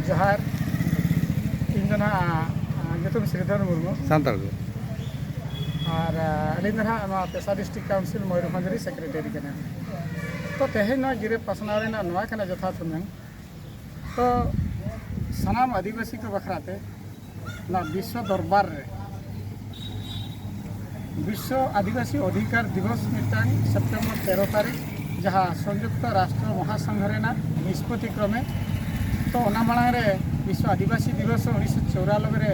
जोहार इन जो श्रीधर मुर्मू सानताड़ को और अली पेशा डिस्ट्रिक्ट काउंसिल मयूरभंज सेक्रेटरी के तो तेहन गिरे पसनाव जथा थुमें तो सानाम आदिवासी को बखराते विश्व दरबार रे विश्व आदिवासी अधिकार दिवस मिटांग सेप्टेम्बर 13 तारीख जहाँ संयुक्त राष्ट्र महासंघ निष्पत्ति क्रमे तो मांग विश्व आदिवासी दिवस 1994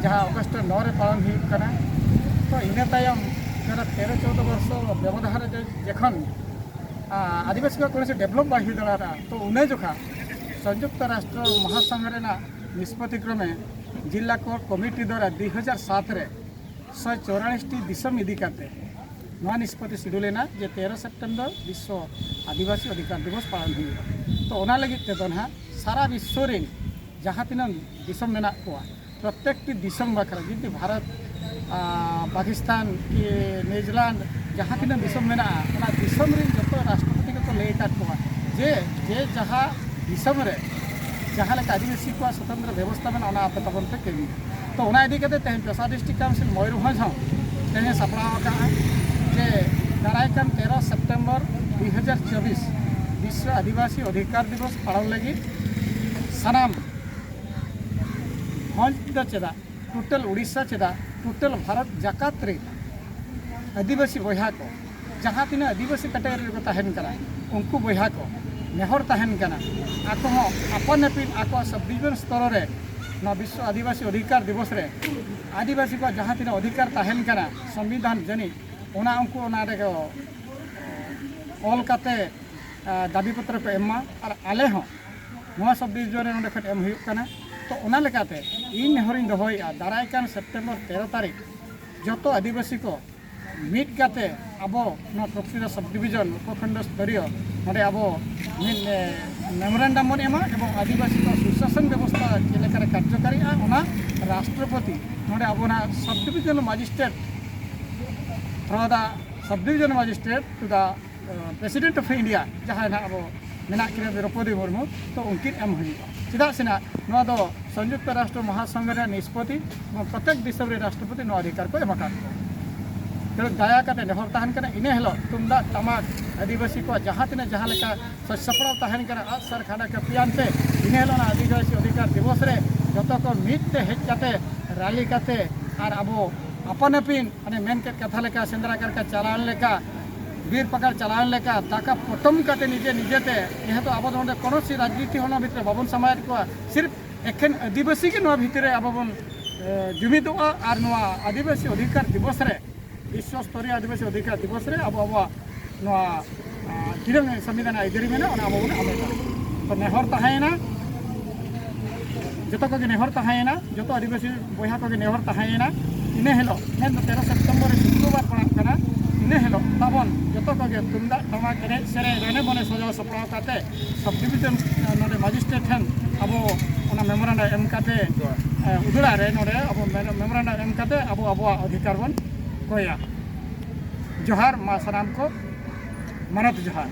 जहाँ अगस्ट 9 रे पालन होना तो इन तायम जरा 13-14 वर्ष व्यवधान जखन आदिवासी का कौन डेभलप बढ़ी दड़ा तो उन्हें जोखा संयुक्त राष्ट्र महासंघ निष्पत्ति क्रमे जिला कोर्ट कमिटी द्वारा 2007 रे 144 दिसम इदी करते निष्पत्ति सिडुलेना जे 13 सेप्टेम्बर विश्व आदिवासी अधिकार दिवस पालन हुई तो लगे तेदो ना सारा विश्व जहाँ तीन दिसम मेना को प्रत्येक दिसम बखरा जी भारत पाकिस्तान कि न्यूजीलैंड जहाँ तीन दिसम मेना दिसम जो राष्ट्रपति को लय को जे जे जहाँ दिसम रे जहाँ आदिवासी को स्वतंत्र व्यवस्था में आपे तबन पे कमी तो इदी तेज पेशा डिस्ट्रिक्ट काउंसिल मयूरभंज तेज सापड़ा जे दारायकान 13 सेप्टेम्बर 2024 विश्व आदिवासी अधिकार दिवस पालन लगी सानाम भंज चेदा टोटल उड़ीसा चेदा टोटल भारत जाकात रे आदिवासी बहा को जहाँ तीन आदिवासी कैटेगरी को तहन करा उनको बहा को नेहर तहन कना आको आपन एपिन आको सब डिवीजन स्तर रे ना विश्व आदिवासी अधिकार दिवस रे आदिवासी को जहाँ तीन अधिकार तहन कना संविधान जनी उना उनको ऑल काते दाबी पत्र को एमा और आले हो नवा सब डिवीजन रे खट एम हुई कना तो उना लेकाते इन नेहरिन दहोया दारायकान सेप्टेम्बर 13 तारीख जो आदिवासी को मीट काते अब प्रकृति सब डिवीजन उपखंड स्तरीय नोडे अब मेमोरेंडम बन एमा एवं आदिवासी को सुशासन व्यवस्था चेलेकारे कार्यकारी राष्ट्रपति नोडे अब sub division magistrate through the sub division magistrate to the president of India जहाँ अब मेना कि द्रौपदी मुर्मू तो उनकी एम हुआ चेदा से संयुक्त राष्ट्र महासंघ निष्पत्ति प्रत्येक दिसम राष्ट्रपति नौ अधिकार को एमा तेज दया नेहर तहन इन हिल तुमदा टमाक आदिवासी को जहाँ तीन जहाँ सपड़ा तहन आगसार खाड़ा कपियानते इन हिल आदिवासी अधिकार दिवस रे जो को मीते हेजते रैली करते और अब अपन अपीन अने मेन कथा लेका सेंद्रा करके चलान लेका बीर पकड़ चलान लेका ताका पटम करते निजे निजेते यह तो अब कौन सी राजनीति होना भितर बाबन समाज को सिर्फ एखेन आदिवासी के भितर अब बन जुमिद और आदिवासी अधिकार दिवस रे विश्व स्तरीय आदिवासी अधिकार दिवस रे अब तिरंग संविधान आइदरी में अब बन आमेदा तो नेहर तहना जो को नेहर तहना जो आदिवासी बहा को नेहर तहना इन हिल 13 सेप्टेम्बर शुक्रवार पड़ा इन हिल तबन जो को तुमदा टमाक एनेज सेरे रेने बने सजा सपड़ा करते सब डिवीजन नोडे मजिस्ट्रेट ठन अब मेमोरेंडम एम करते उदड़ा रे नोडे अब मेमोरेंडम एम करते अब अधिकार बन कोया जोहार मा सानाम को मनत जोहार।